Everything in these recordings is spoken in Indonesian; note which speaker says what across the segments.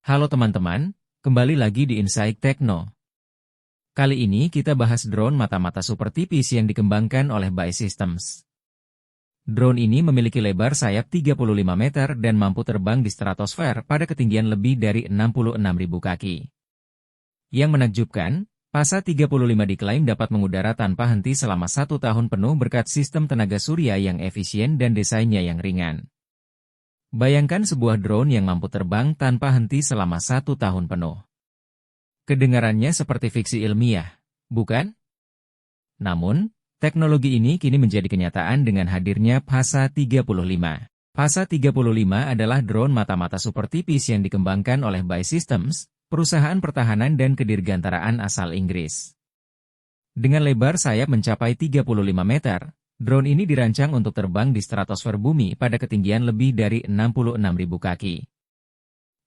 Speaker 1: Halo teman-teman, kembali lagi di Insight Tekno. Kali ini kita bahas drone mata-mata super tipis yang dikembangkan oleh BAE Systems. Drone ini memiliki lebar sayap 35 meter dan mampu terbang di stratosfer pada ketinggian lebih dari 66.000 kaki. Yang menakjubkan, PASA 35 diklaim dapat mengudara tanpa henti selama 1 tahun penuh berkat sistem tenaga surya yang efisien dan desainnya yang ringan. Bayangkan sebuah drone yang mampu terbang tanpa henti selama 1 tahun penuh. Kedengarannya seperti fiksi ilmiah, bukan? Namun, teknologi ini kini menjadi kenyataan dengan hadirnya PASA 35. PASA 35 adalah drone mata-mata super tipis yang dikembangkan oleh BAE Systems, perusahaan pertahanan dan kedirgantaraan asal Inggris. Dengan lebar sayap mencapai 35 meter, drone ini dirancang untuk terbang di stratosfer bumi pada ketinggian lebih dari 66.000 kaki.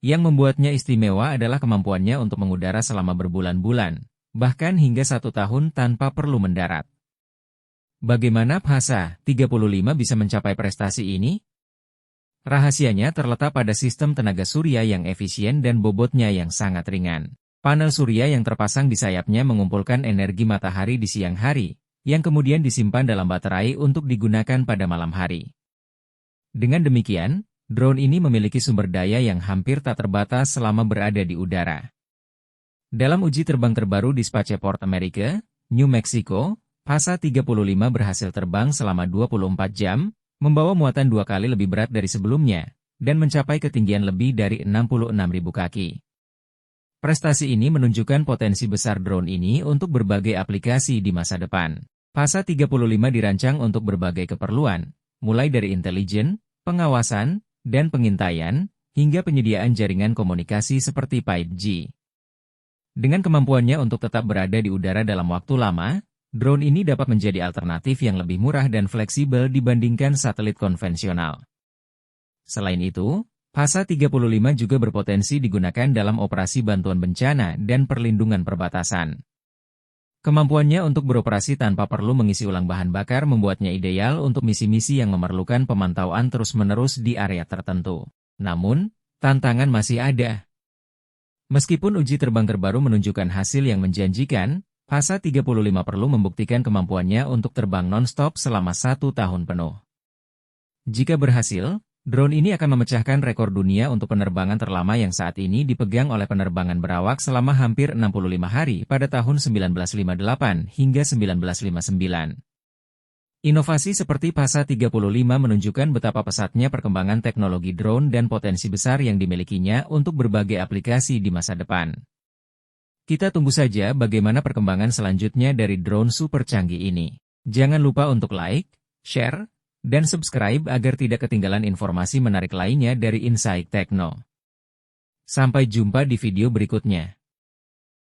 Speaker 1: Yang membuatnya istimewa adalah kemampuannya untuk mengudara selama berbulan-bulan, bahkan hingga 1 tahun tanpa perlu mendarat. Bagaimana PASA 35 bisa mencapai prestasi ini? Rahasianya terletak pada sistem tenaga surya yang efisien dan bobotnya yang sangat ringan. Panel surya yang terpasang di sayapnya mengumpulkan energi matahari di siang hari, yang kemudian disimpan dalam baterai untuk digunakan pada malam hari. Dengan demikian, drone ini memiliki sumber daya yang hampir tak terbatas selama berada di udara. Dalam uji terbang terbaru di Spaceport America, New Mexico, PASA 35 berhasil terbang selama 24 jam, membawa muatan 2 kali lebih berat dari sebelumnya, dan mencapai ketinggian lebih dari 66.000 kaki. Prestasi ini menunjukkan potensi besar drone ini untuk berbagai aplikasi di masa depan. PASA 35 dirancang untuk berbagai keperluan, mulai dari intelijen, pengawasan, dan pengintaian, hingga penyediaan jaringan komunikasi seperti 5G. Dengan kemampuannya untuk tetap berada di udara dalam waktu lama, drone ini dapat menjadi alternatif yang lebih murah dan fleksibel dibandingkan satelit konvensional. Selain itu, PASA 35 juga berpotensi digunakan dalam operasi bantuan bencana dan perlindungan perbatasan. Kemampuannya untuk beroperasi tanpa perlu mengisi ulang bahan bakar membuatnya ideal untuk misi-misi yang memerlukan pemantauan terus-menerus di area tertentu. Namun, tantangan masih ada. Meskipun uji terbang terbaru menunjukkan hasil yang menjanjikan, PASA 35 perlu membuktikan kemampuannya untuk terbang non-stop selama 1 tahun penuh. Jika berhasil, drone ini akan memecahkan rekor dunia untuk penerbangan terlama yang saat ini dipegang oleh penerbangan berawak selama hampir 65 hari pada tahun 1958 hingga 1959. Inovasi seperti PASA 35 menunjukkan betapa pesatnya perkembangan teknologi drone dan potensi besar yang dimilikinya untuk berbagai aplikasi di masa depan. Kita tunggu saja bagaimana perkembangan selanjutnya dari drone super canggih ini. Jangan lupa untuk like, share, dan subscribe agar tidak ketinggalan informasi menarik lainnya dari Insight Tekno. Sampai jumpa di video berikutnya.